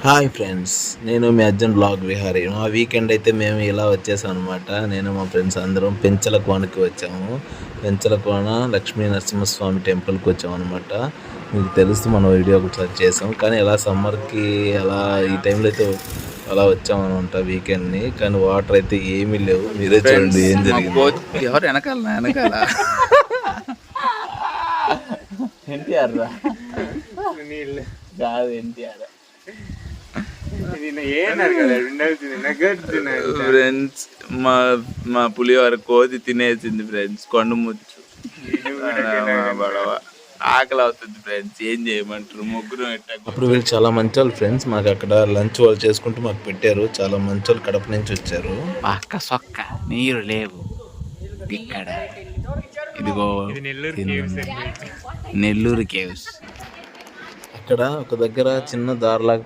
Hi friends, నేను మీ Arjun blog Vihari. మా weekend అయితే మేము ఇలా వచ్చేసాం అనమాట. నేను మా ఫ్రెండ్స్ అందరం పెంచలకోనకి వచ్చాము. పెంచలకోన లక్ష్మీ నరసింహస్వామి టెంపుల్కి వచ్చాము అనమాట. మీకు తెలుసు మనం వీడియో ఒకసారి చేసాం, కానీ ఎలా సమ్మర్కి అలా ఈ టైంలో అయితే అలా వచ్చామన్నమాట వీకెండ్ని. కానీ వాటర్ అయితే ఏమీ లేవు, మీరే చూడండి ఏం జరిగింది. ఎవరు వెనకాల ఎన్టీఆర్ రా కాదు, ఎన్టీఆర్. ఫ్రెండ్స్ మా పులిహోర కోతి తినేసింది ఫ్రెండ్స్. కొండముచ్చు బడవ ఆకలి అవుతుంది ఫ్రెండ్స్, ఏం చేయమంటారు? ముగ్గురు అప్పుడు వీళ్ళు చాలా మంచి వాళ్ళు ఫ్రెండ్స్. మాకు అక్కడ లంచ్ వాళ్ళు చేసుకుంటూ మాకు పెట్టారు. చాలా మంచి వాళ్ళు, కడప నుంచి వచ్చారు. పక్క సొక్క నీరు లేవు ఇక్కడ. ఇదిగో నెల్లూరు కేవ్స్. అక్కడ ఒక దగ్గర చిన్న దారిలాగా